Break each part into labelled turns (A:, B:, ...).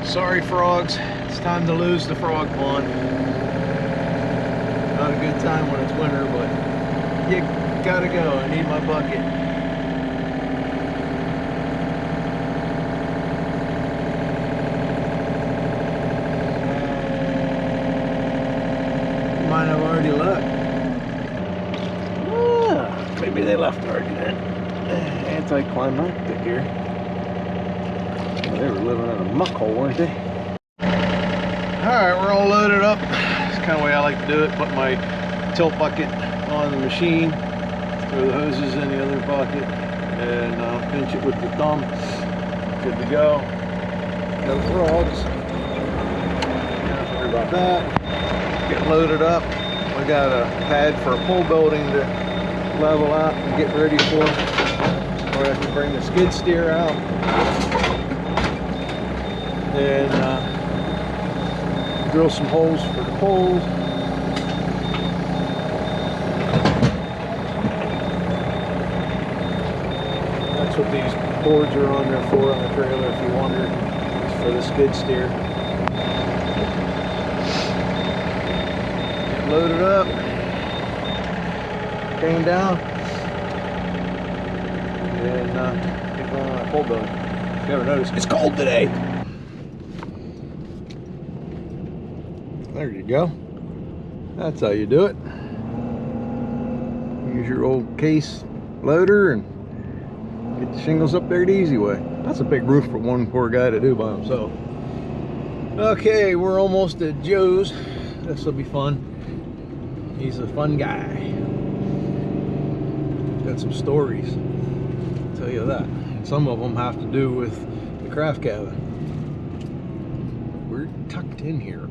A: Sorry, frogs. It's time to lose the frog pond. Not a good time when it's winter, but you gotta go. I need my bucket. Might have already left. Maybe they left already then. Anticlimactic here. They were living in a muck hole, weren't they? Alright, we're all loaded up. It's kind of the way I like to do it. Put my tilt bucket on the machine, throw the hoses in the other bucket, and pinch it with the thumb. Good to go. No frogs. Don't worry about that. Get loaded up. We got a pad for a pole building to level out and get ready for. Or I can bring the skid steer out. And drill some holes for the poles. That's what these boards are on there for on the trailer, if you wondered. It's for the skid steer. Get loaded up. Came down. And get going on that pole building. If you ever noticed, it's cold today. There you go. That's how you do it. Use your old case loader and get the shingles up there the easy way. That's a big roof for one poor guy to do by himself. Okay, we're almost at Joe's. This will be fun. He's a fun guy. Got some stories, I'll tell you that. And some of them have to do with the craft cabin. We're tucked in here.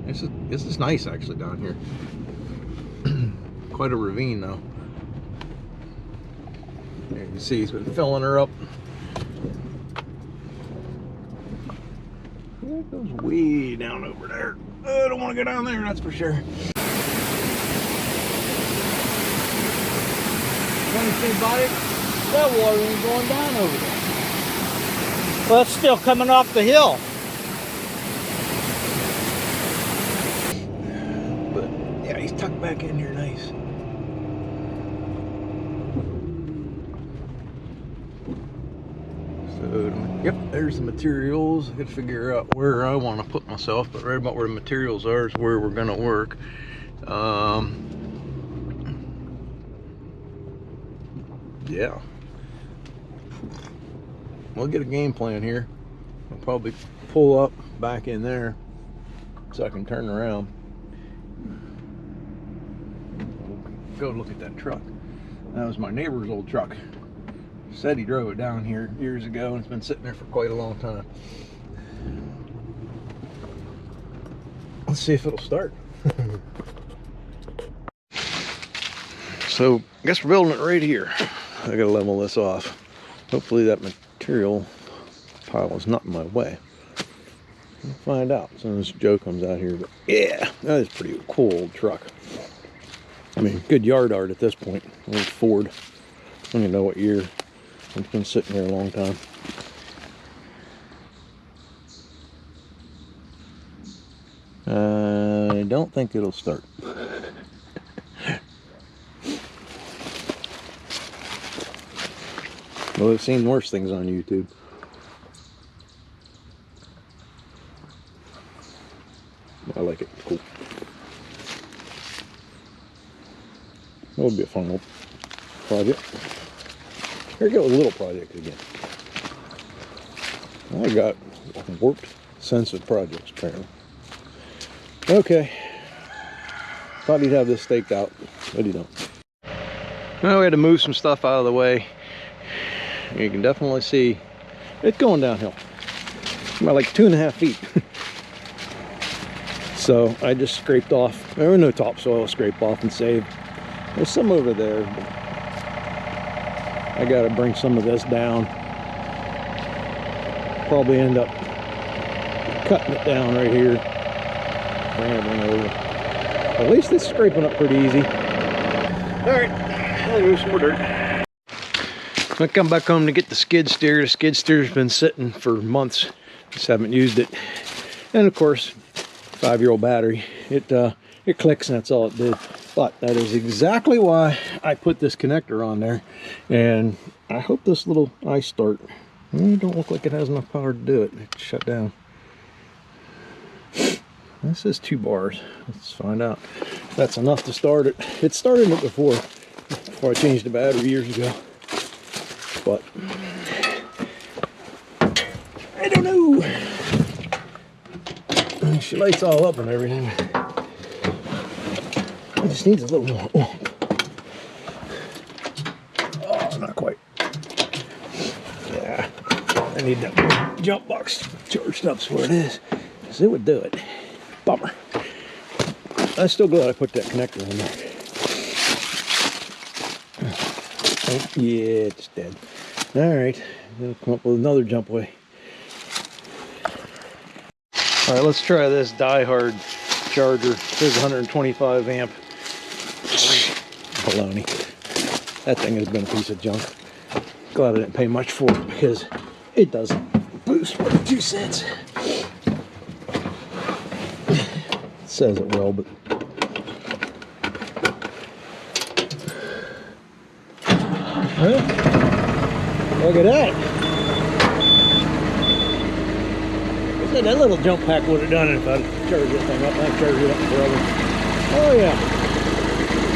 A: This is nice actually down here. Quite a ravine though. There you can see he's been filling her up. It goes way down over there. Oh, I don't want to go down there, that's for sure. Anything about it? That water ain't going down over there.
B: Well, it's still coming off the hill.
A: But yeah, he's tucked back in here nice. So, yep, there's the materials. I gotta figure out where I want to put myself, but right about where the materials are is where we're gonna work. Yeah. We'll get a game plan here. I'll probably pull up back in there so I can turn around. Go look at that truck. That was my neighbor's old truck. Said he drove it down here years ago and it's been sitting there for quite a long time. Let's see if it'll start. So I guess we're building it right here. I gotta level this off. Hopefully that material pile is not in my way. We'll find out as soon as Joe comes out here. But yeah, that is a pretty cool old truck. I mean, good yard art at this point. Old Ford. I don't even know what year. It's been sitting here a long time. I don't think it'll start. Well, I've seen worse things on YouTube. I like it. It's cool. That would be a fun little project. Here we go with a little project again. I got a warped sense of projects, apparently. Okay. Thought he'd have this staked out, but he don't. Well, we had to move some stuff out of the way. You can definitely see it's going downhill. About like 2.5 feet. So I just scraped off. There was no topsoil, scrape off and save. There's some over there. I gotta bring some of this down. Probably end up cutting it down right here. Bring over. At least it's scraping up pretty easy. Alright, I'll move some more dirt. I come back home to get the skid steer. The skid steer's been sitting for months Just haven't used it. And of course, 5-year-old battery. It clicks and that's all it did. But that is exactly why I put this connector on there. And I hope this little ice start, it don't look like it has enough power to do it. It's shut down. This is 2 bars. Let's find out if that's enough to start it. It started it before I changed the battery years ago. But I don't know. She lights all up and everything. It just needs a little more. Oh, not quite. Yeah, I need that jump box charged up so where it is. Because it would do it. Bummer. I'm still glad I put that connector in there. Oh, yeah, it's dead. Alright, gonna come up with another jump way. Alright, let's try this Die-Hard charger. It says 125 amp. Baloney. That thing has been a piece of junk. Glad I didn't pay much for it because it doesn't boost worth 2 cents. It says it will, but well, look at that. I said that little jump pack would have done it if I'd charged this thing up. I'd charged it up forever. Oh yeah.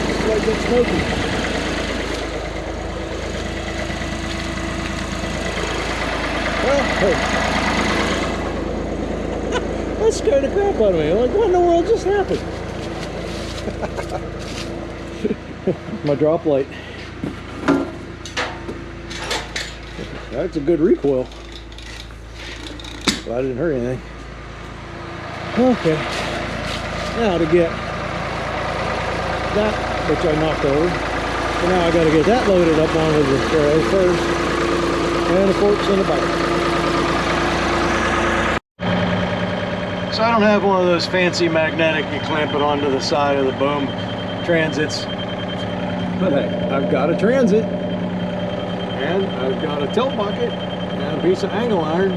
A: It's like it's smoking. Well, hey. That scared the crap out of me. I'm like, what in the world just happened? My drop light. That's a good recoil. But I didn't hurt anything. Okay. Now to get that, which I knocked over. So now I got to get that loaded up onto the trailer first. And the forks in the bike. So I don't have one of those fancy magnetic you clamp it onto the side of the boom transits. But hey, I've got a transit. And I've got a tilt bucket and a piece of angle iron.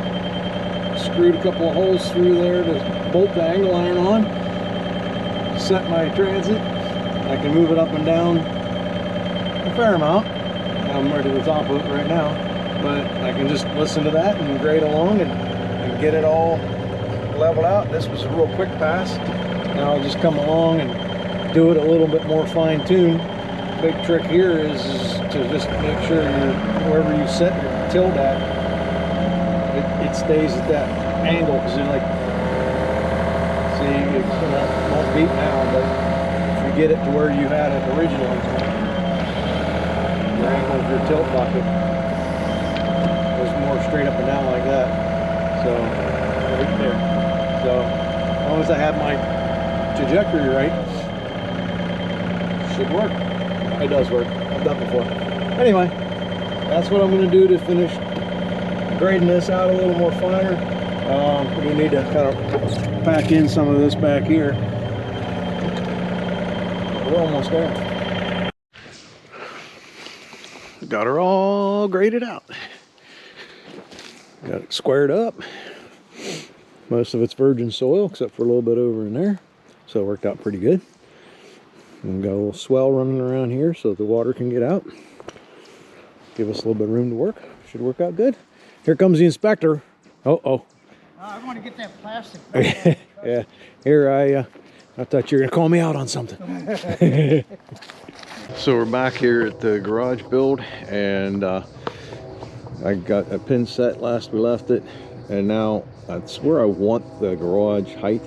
A: Screwed a couple of holes through there to bolt the angle iron on. Set my transit. I can move it up and down a fair amount. I'm right at the top of it right now. But I can just listen to that and grade along and get it all leveled out. This was a real quick pass. Now I'll just come along and do it a little bit more fine-tuned. Big trick here is to just make sure wherever you set your tilt at, it stays at that angle. Because you're like, see, it won't beat now, but if you get it to where you had it originally, your angle of your tilt bucket goes more straight up and down like that. So, right there. So, as long as I have my trajectory right, should work. It does work. I've done it before. Anyway, that's what I'm going to do to finish grading this out a little more finer. We need to kind of pack in some of this back here. We're almost there. Got her all graded out. Got it squared up. Most of it's virgin soil, except for a little bit over in there. So it worked out pretty good. And got a little swell running around here so the water can get out. Give us a little bit of room to work. Should work out good. Here comes the inspector. Oh.
B: I want to get that plastic.
A: Yeah. Here, I thought you were going to call me out on something. So we're back here at the garage build, and I got a pin set last we left it, and now that's where I want the garage height.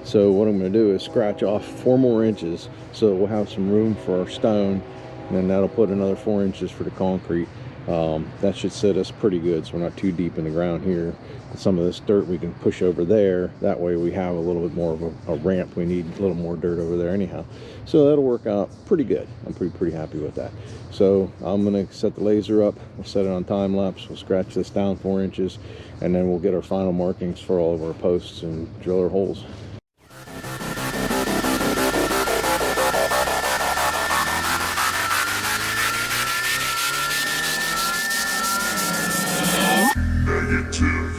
A: So what I'm going to do is scratch off 4 more inches so we'll have some room for our stone, and then that'll put another 4 inches for the concrete. That should sit us pretty good so we're not too deep in the ground here. Some of this dirt we can push over there. That way we have a little bit more of a ramp. We need a little more dirt over there anyhow. So that'll work out pretty good. I'm pretty happy with that. So I'm going to set the laser up. We'll set it on time lapse. We'll scratch this down 4 inches, and then we'll get our final markings for all of our posts and drill our holes.
C: Negative.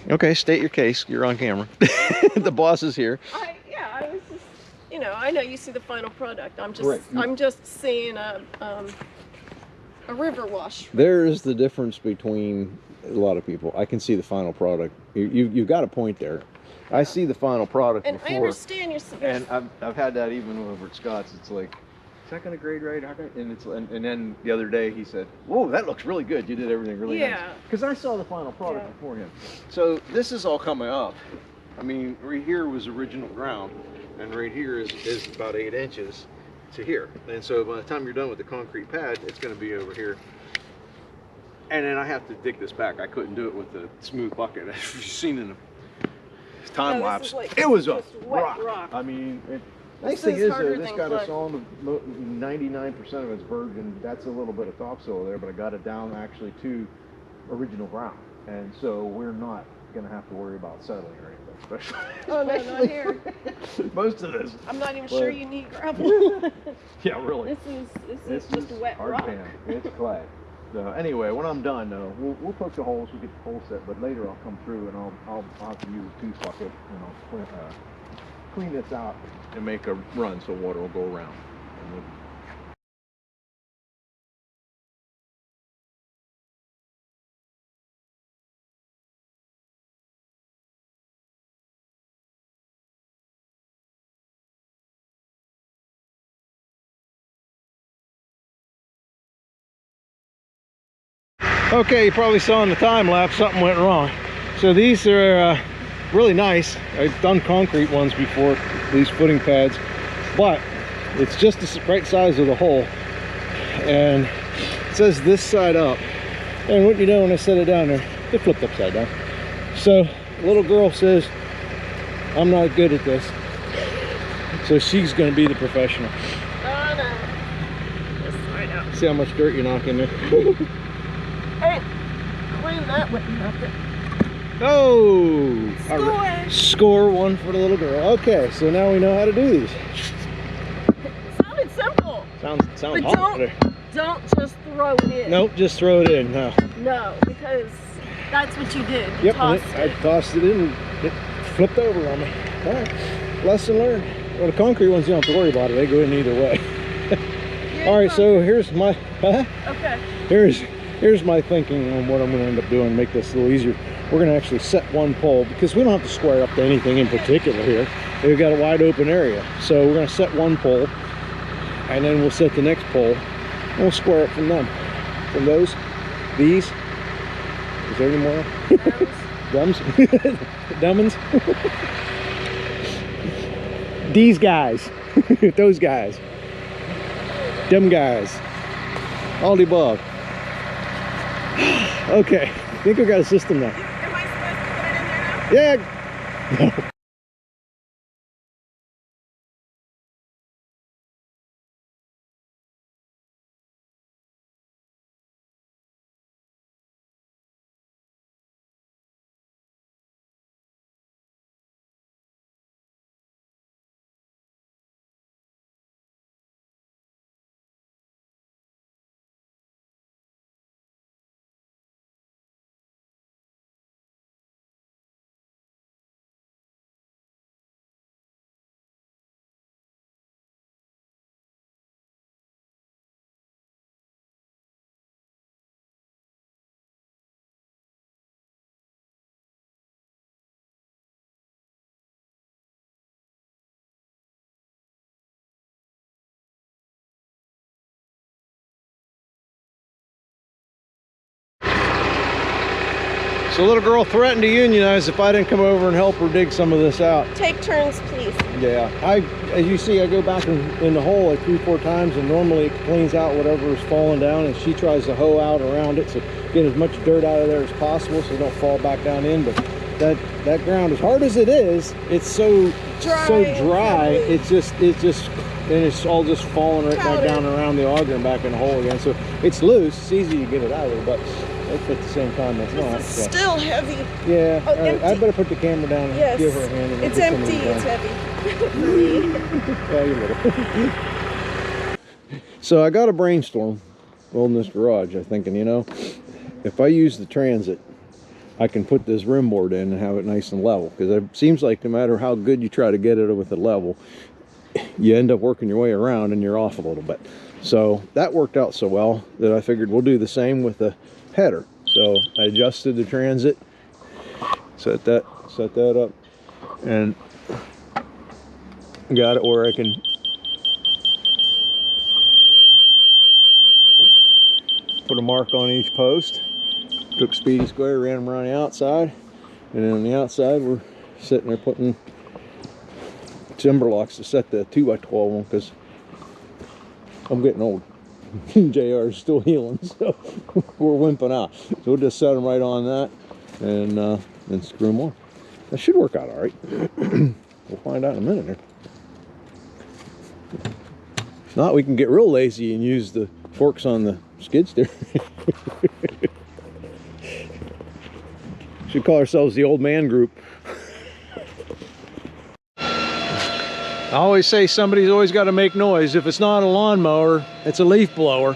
A: Okay, state your case. You're on camera. The boss is here.
C: I was just, you know, I know you see the final product. I'm just,
A: Right.
C: I'm just seeing a river wash.
A: There is the difference between a lot of people. I can see the final product. You've got a point there. I see the final product
C: And
A: before.
C: I understand you're
A: And I've had that even over at Scott's. It's like, is that gonna grade right? And then the other day he said, "Whoa, that looks really good. You did everything really nice."
C: Yeah.
A: Because I saw the final product
C: Yeah.
A: before him. So this is all coming up. I mean, right here was original ground, and right here is about 8 inches to here. And so by the time you're done with the concrete pad, it's gonna be over here. And then I have to dig this back. I couldn't do it with the smooth bucket. As you've seen in the time
C: No, this
A: lapse,
C: is like
A: it was a
C: just wet rock.
A: I mean,
C: This
A: nice thing
C: is
A: is
C: harder
A: though, this
C: than
A: got us
C: clay.
A: on the 99% of its virgin. That's a little bit of topsoil there, but I got it down actually to original ground, and so we're not gonna have to worry about settling or anything. Especially,
C: Oh, no, not here.
A: most of this.
C: I'm not even
A: But-
C: sure you need gravel.
A: Yeah, really.
C: This is just wet
A: hard
C: rock.
A: pan. It's clay. So anyway, when I'm done though, we'll poke the holes. We'll get the hole set, but later I'll come through and I'll have to use a tooth bucket and I'll clean this out and make a run so water will go around. And we'll, okay, you probably saw in the time lapse something went wrong. So these are really nice. I've done concrete ones before, these footing pads, but it's just the right size of the hole, and it says this side up, and what you know when I set it down there, it flipped upside down. So little girl says I'm not good at this, so she's going to be the professional.
C: Oh, no. Just right out.
A: See how much dirt you knock in there.
C: Hey, clean that with nothing.
A: Oh!
C: Score!
A: Score one for the little girl. Okay, so now we know how to do these.
C: Sounded simple.
A: Sounds
C: But
A: hot.
C: don't just throw it in.
A: Nope, just throw it in. No.
C: No, because that's what you did. You
A: Yep,
C: tossed
A: I
C: it.
A: tossed it in and it flipped over on me. All right, lesson learned. Well, the concrete ones, you don't have to worry about it. They go in either way.
C: Yeah,
A: All right, so here's my
C: Okay.
A: here's my thinking on what I'm going to end up doing to make this a little easier. We're going to actually set one pole because we don't have to square up to anything in particular here. We've got a wide open area, so we're going to set one pole, and then we'll set the next pole, and we'll square it from them. From those, these. Is there any more? Dums? Dummins? These guys. Those guys. Them guys. All the above. Okay. I think we got a system now.
C: Am I supposed to put it in there now?
A: Yeah. So little girl threatened to unionize if I didn't come over and help her dig some of this out.
C: Take turns, please.
A: Yeah, as you see, I go back in the hole like 3-4 times, and normally it cleans out whatever is falling down, and she tries to hoe out around it, so get as much dirt out of there as possible so it don't fall back down in. But that ground, as hard as it is, it's so dry. It's just and it's all just falling right back down around the auger and back in the hole again. So it's loose. It's easy to get it out of there, but at the same time, that's not.
C: This is
A: So.
C: still heavy.
A: Yeah,
C: Oh,
A: all right. I
C: empty.
A: better put the camera down and
C: Yes.
A: give her a hand. And
C: It's
A: get some of
C: empty.
A: these
C: It's
A: done.
C: heavy. For me.
A: Yeah, you're little. So I got a brainstorm building this garage. I'm thinking, you know, if I use the transit, I can put this rim board in and have it nice and level, because it seems like no matter how good you try to get it with a level, you end up working your way around and you're off a little bit. So that worked out so well that I figured we'll do the same with the header. So I adjusted the transit, set that up, and got it where I can put a mark on each post. Took Speedy Square, ran them around the outside, and then on the outside we're sitting there putting timber locks to set the 2x12 on, because I'm getting old. JR is still healing, so we're wimping out. So we'll just set them right on that and then screw them on. That should work out all right. We'll find out in a minute here. If not, we can get real lazy and use the forks on the skid steer. Should call ourselves the old man group. I always say somebody's always got to make noise. If it's not a lawnmower, it's a leaf blower.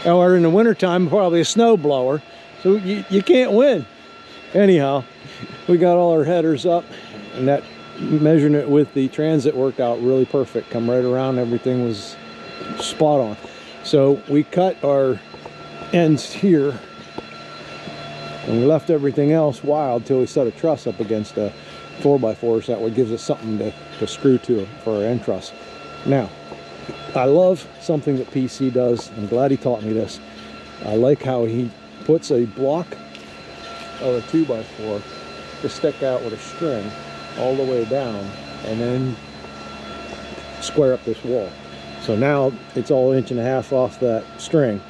A: Or in the wintertime, probably a snow blower. So you can't win. Anyhow, we got all our headers up, and that measuring it with the transit worked out really perfect. Come right around, everything was spot on. So we cut our ends here, and we left everything else wild till we set a truss up against a 4x4, so that way gives us something to screw to for our end truss. Now, I love something that PC does. I'm glad he taught me this. I like how he puts a block of a 2x4 to stick out with a string all the way down, and then square up this wall. So now it's all 1.5 inches off that string,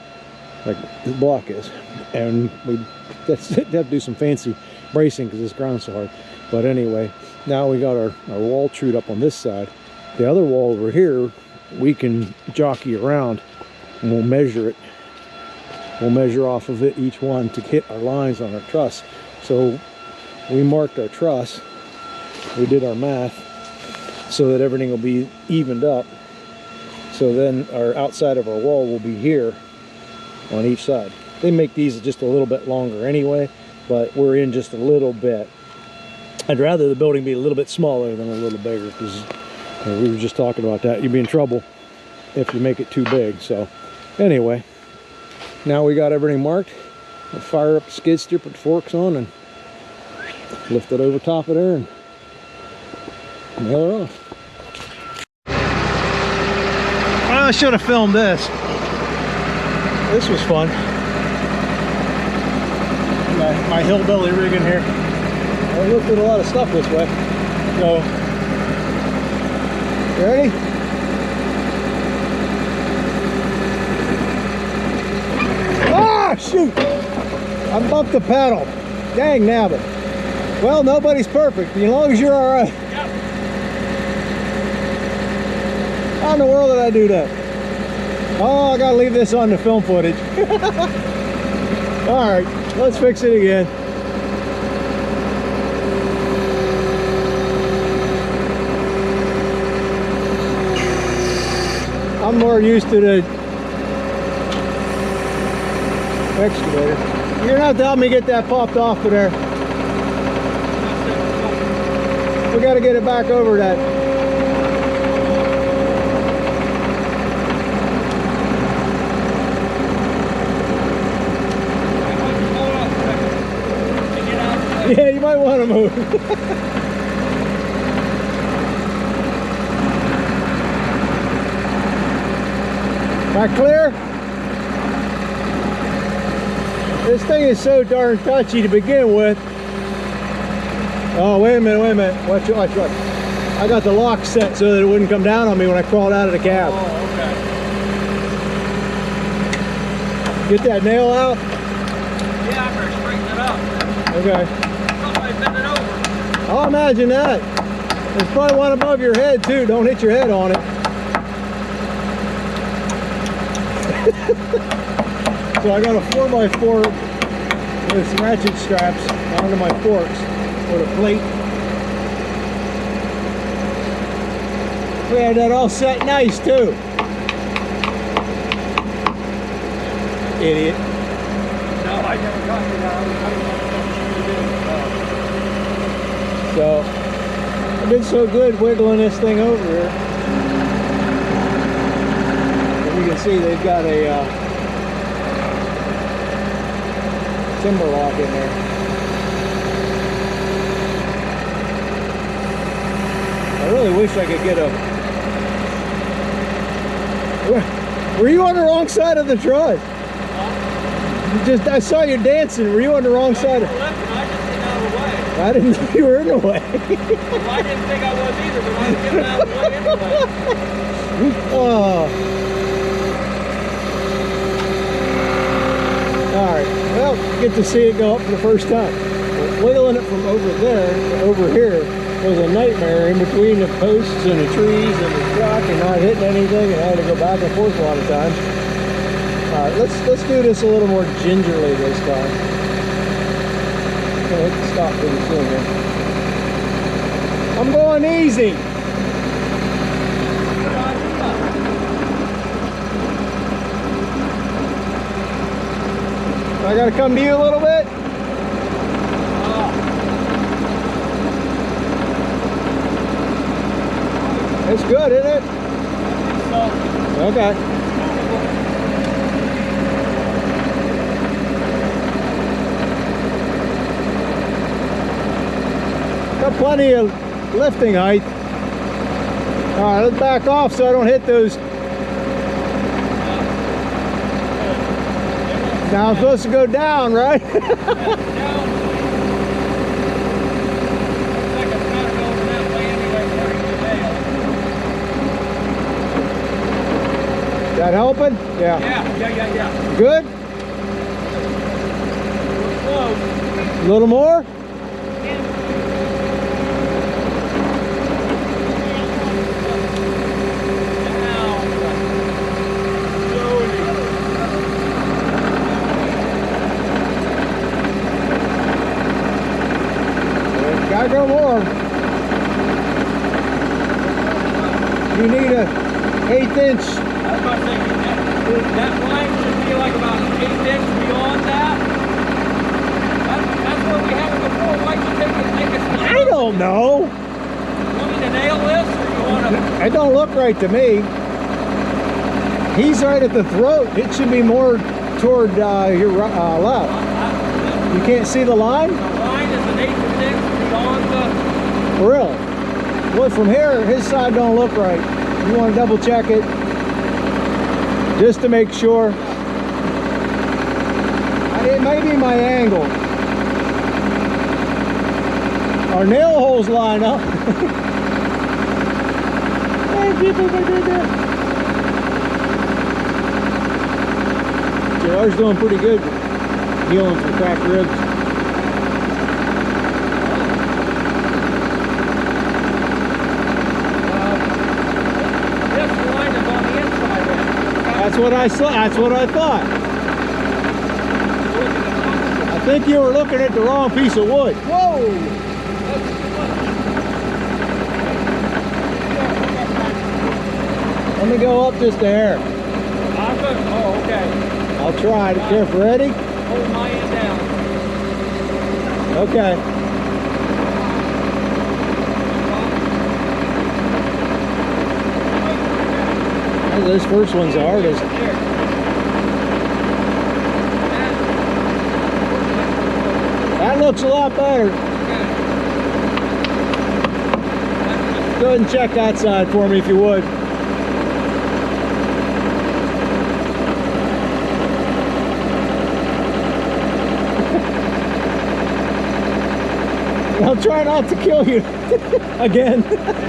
A: like the block is, and we have to do some fancy bracing because this ground's so hard. But anyway, now we got our wall trued up on this side. The other wall over here, we can jockey around, and we'll measure it. We'll measure off of it, each one, to hit our lines on our truss. So we marked our truss, we did our math so that everything will be evened up. So then our outside of our wall will be here on each side. They make these just a little bit longer anyway, but we're in just a little bit. I'd rather the building be a little bit smaller than a little bigger, because we were just talking about that. You'd be in trouble if you make it too big. So anyway, now we got everything marked. We'll fire up the skid steer, put the forks on, and lift it over top of there and nail her off. Well, I should have filmed this. This was fun. My hillbilly rig in here. I looked at a lot of stuff this way. So, you ready? Ah, shoot! I bumped the pedal. Dang nabbit. Well, nobody's perfect, as long as you're all right. Yep. How in the world did I do that? Oh, I gotta leave this on the film footage. All right, let's fix it again. I'm more used to the excavator. You're not helping me get that popped off of there. We got to get it back over that. Yeah, you might want to move. That clear? This thing is so darn touchy to begin with. Oh, wait a minute. Watch. I got the lock set so that it wouldn't come down on me when I crawled out of the cab.
B: Oh,
A: okay. Get that nail out?
B: Yeah, I better straighten it up.
A: Okay.
B: Somebody bend it over.
A: I'll imagine that. There's probably one above your head too. Don't hit your head on it. So I got a 4x4 with some ratchet straps onto my forks with a plate. We had that all set nice too. Idiot.
B: No, I never got it out. So I did so good wiggling this thing over here. And you can see they've got a timber lock in there. I really wish I could get a... Were you on the wrong side of the truck? I saw you dancing. Were you on the wrong side?
D: I just get out of the way.
B: I didn't know you were in the way.
D: Well, I didn't think I was either, but I was getting out of the way anyway.
B: Oh. Alright, well, get to see it go up for the first time. Wiggling it from over there to over here was a nightmare in between the posts and the trees and the truck and not hitting anything, and I had to go back and forth a lot of times. Alright, let's do this a little more gingerly this time. I'm gonna hit the stop pretty soon here. I'm going easy. I gotta come to you a little bit. It's good, isn't it? Okay. Got plenty of lifting height. All right, let's back off so I don't hit those. Now I'm supposed to go down, right? That helping? Yeah.
D: Yeah.
B: Good?
D: Close.
B: A little more? Gotta go more. You need a 1/8 inch.
D: I was about to say, that line should be like about 8 inches beyond that. That's where we have it before. Why you make it?
B: I don't know.
D: You want me to nail this, or you want to?
B: It don't look right to me. He's right at the throat. It should be more toward your left. You can't see the line?
D: The line is an 1/8 inch beyond the.
B: Really? Well, from here, his side don't look right. You want to double check it just to make sure. It may be my angle. Our nail holes line up. Hey, people, they did that. JR's doing pretty good healing from cracked ribs. That's what I saw. That's what I thought. I think you were looking at the wrong piece of wood. Whoa! Let me go up just a hair.
D: Oh, okay.
B: I'll try to careful. Ready?
D: Hold my end down.
B: Okay. Well, this first one's the hardest. That looks a lot better. Go ahead and check that side for me if you would. I'll try not to kill you again.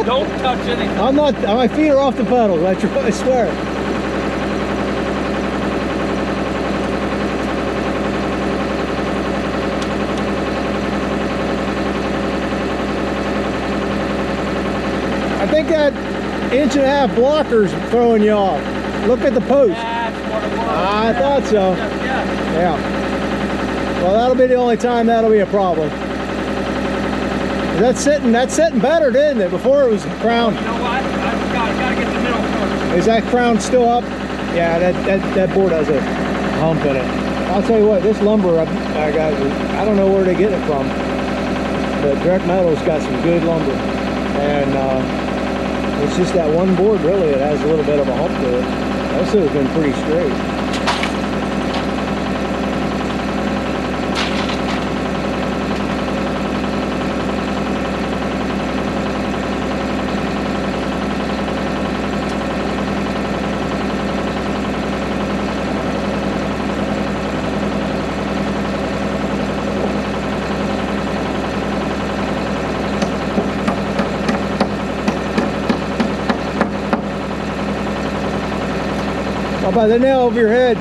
D: Don't touch anything.
B: I'm not. My feet are off the pedals. I swear. I think that 1.5 inch blocker's throwing you off. Look at the post.
D: That's what it was.
B: I thought so. Yeah. Well, that'll be the only time that'll be a problem. That's sitting better, didn't it? Before it was crowned.
D: You know what? I've got to get the middle first.
B: Is that crown still up? Yeah, that board has a hump in it. I'll tell you what, this lumber I got, I don't know where they get it from. But Direct Metal's got some good lumber, and it's just that one board really that has a little bit of a hump to it. That has been pretty straight. How about the nail over your head?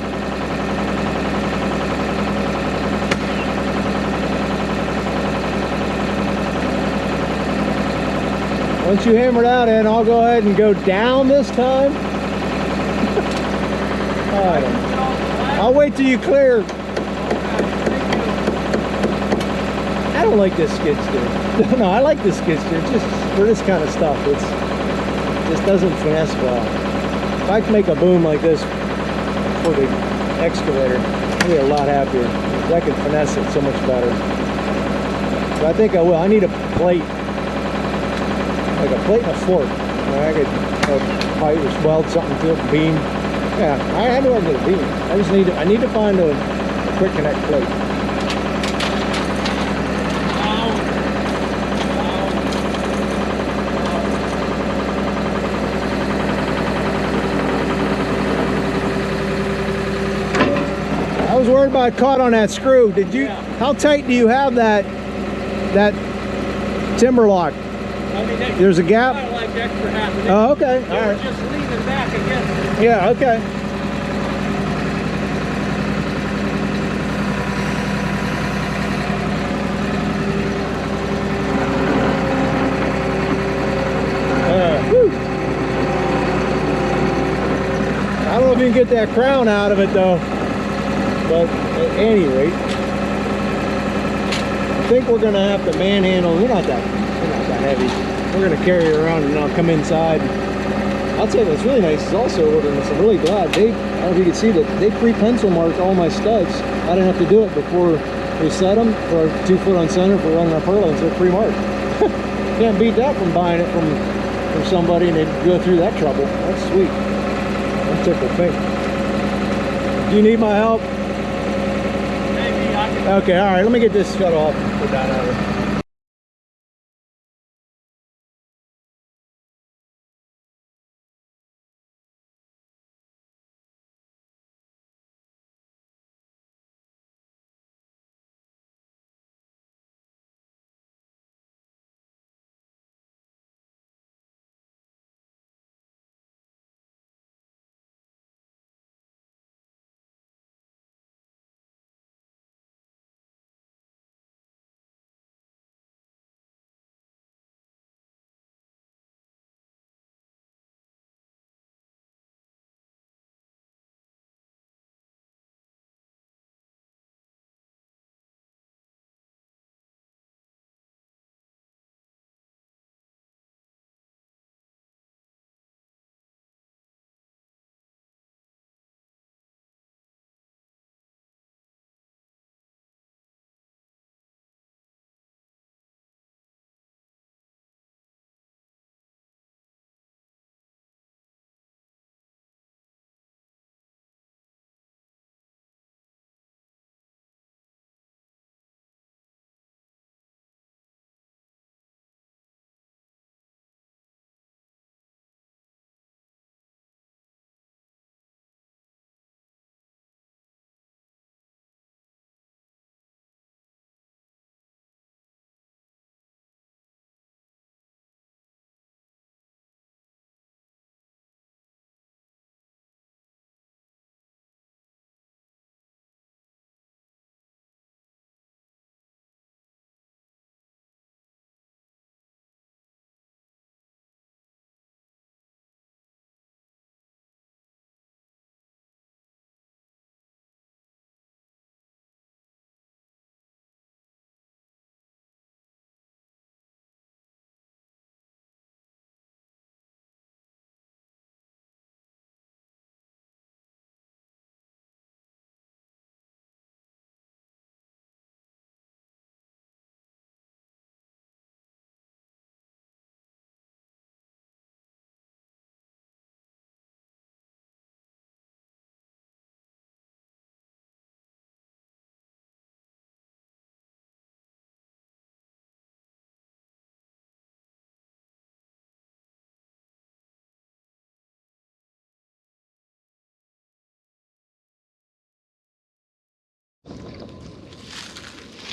B: Once you hammer it out in, I'll go ahead and go down this time. All right. I'll wait till you clear. I don't like this skid steer. No, I like this skid steer. Just for this kind of stuff, it just doesn't finesse well. If I can make a boom like this for the excavator, I'll be a lot happier. I can finesse it so much better. But I think I will. I need a plate, like a plate and a fork. I could pipe or weld something to it, beam. Yeah, I know I can get a beam. I just need to find a quick connect plate. I was worried about caught on that screw. Did you?
D: Yeah.
B: How tight do you have that timber lock?
D: I mean,
B: There's a gap?
D: Kind of like extra half an inch.
B: Oh, okay.
D: So
B: All
D: we're
B: right.
D: just leaning back against it.
B: Yeah. Okay. Whew. I don't know if you can get that crown out of it though. But at any rate, I think we're gonna have to manhandle. We're not that heavy. We're gonna carry it around and I'll come inside. I'll tell you what's really nice is also ordering this. I'm really glad I don't know if you can see that they pre-pencil marked all my studs. I didn't have to do it before we set them for 2 foot on center for running our purlins. They're pre-marked. Can't beat that from buying it from somebody and they go through that trouble. That's sweet. I'm tickled pink. Do you need my help?
D: Maybe I can.
B: Okay, all right, let me get this shut off and put that out of it.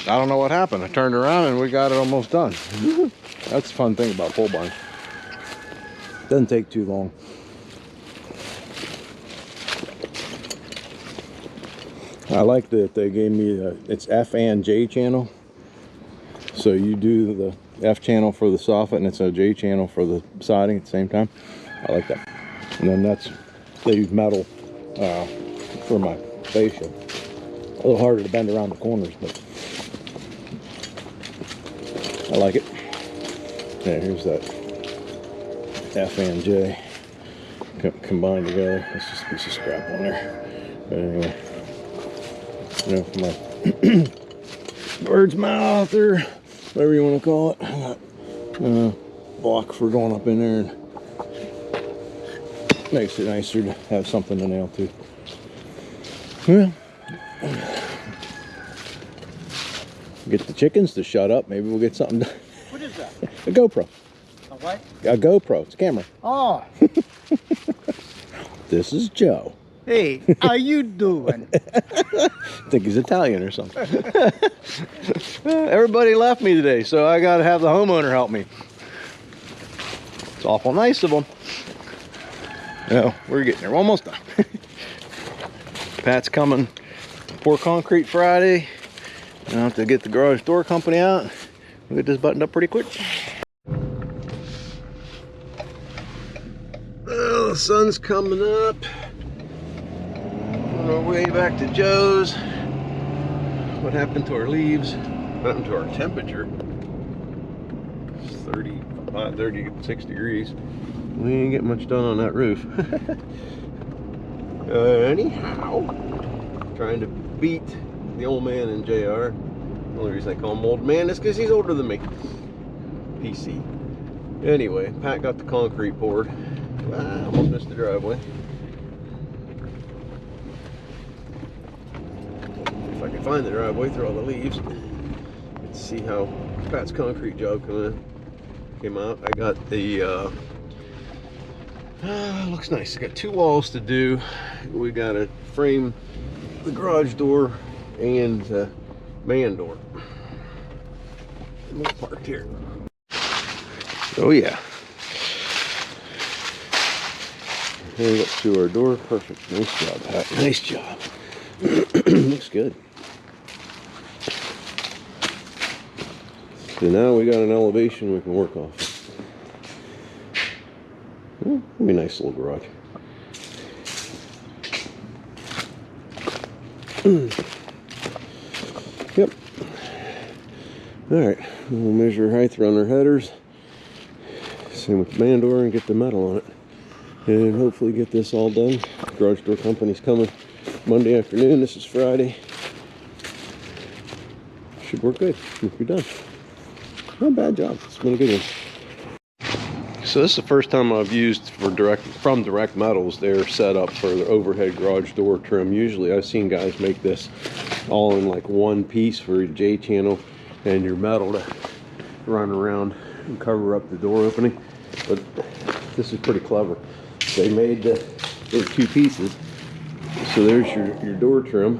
A: I don't know what happened. I turned around and we got it almost done. That's the fun thing about pole barn. Doesn't take too long. I like that they gave me it's F and J channel. So you do the F channel for the soffit and it's a J channel for the siding at the same time. I like that. And then they use metal for my fascia. A little harder to bend around the corners, but I like it. Yeah, here's that F and J combined together. That's just a piece of scrap on there. But anyway, you know, for my bird's mouth or whatever you want to call it, I got block for going up in there, and makes it nicer to have something to nail to. Well, get the chickens to shut up. Maybe we'll get something done.
B: What is that?
A: A GoPro.
B: A what?
A: A GoPro. It's a camera.
B: Oh,
A: This is Joe.
B: hey, how you doing?
A: I think he's Italian or something. Everybody left me today, so I got to have the homeowner help me. It's awful nice of him. No, we're getting there. We're almost done. Pat's coming. Pour concrete Friday. I'll have to get the garage door company out. We'll get this buttoned up pretty quick. Well, the sun's coming up. On our way back to Joe's. What happened to our leaves? What happened to our temperature? It's 36 degrees. We ain't getting much done on that roof. Anyhow, trying to beat the old man in JR. The only reason I call him old man is because he's older than me. PC. Anyway, Pat got the concrete poured. I almost missed the driveway. If I can find the driveway through all the leaves. Let's see how Pat's concrete job came out. I got the looks nice. I got 2 walls to do. We got to frame the garage door and man door. We're parked here. Oh yeah. Here we got to our door. Perfect. Nice job, Pat. Nice job. Looks good. So now we got an elevation we can work off. It'll be a nice little garage. Yep. Alright, we'll measure height around our headers. Same with the man door and get the metal on it. And hopefully get this all done. The garage door company's coming Monday afternoon. This is Friday. Should work good. We'll be done. Not a bad job. It's been a good one. So this is the first time I've used from Direct Metals their setup for the overhead garage door trim. Usually I've seen guys make this all in like one piece for your J channel and your metal to run around and cover up the door opening. But this is pretty clever. They made the 2 pieces. So there's your door trim,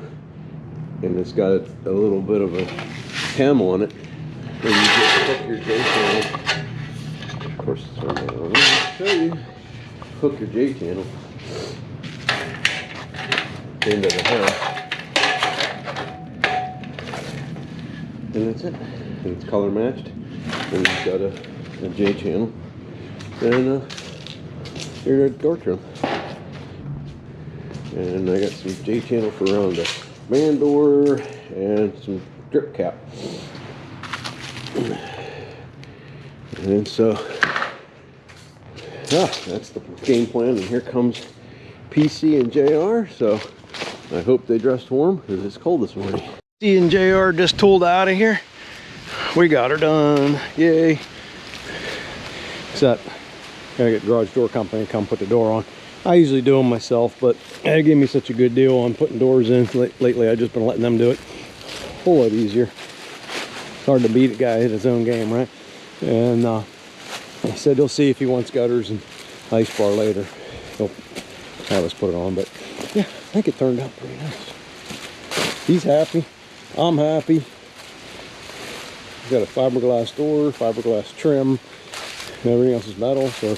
A: and it's got a little bit of a hem on it. And you just hook your J channel. Of course, it's on there. I'll show you. Hook your J channel into the hem, and that's it. And it's color matched. And you've got a J channel and your door trim. And I got some J channel for around the man door and some drip cap. And so, that's the game plan. And here comes PC and JR. So I hope they dressed warm because it's cold this morning. PC and JR just tooled out of here. We got her done. Yay. Except, gotta get the garage door company to come put the door on. I usually do them myself, but they gave me such a good deal on putting doors in. Lately, I've just been letting them do it. A whole lot easier. It's hard to beat a guy at his own game, right? And I said he'll see if he wants gutters and ice bar later. He'll have us put it on, but yeah, I think it turned out pretty nice. He's happy. I'm happy. got a fiberglass door, fiberglass trim, and everything else is metal, so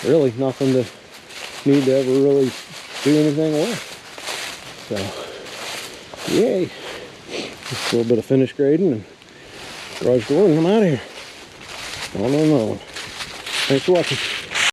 A: really nothing to need to ever really do anything with. So, yay. Just a little bit of finish grading and garage door, and I'm out of here. On another one. Thanks for watching.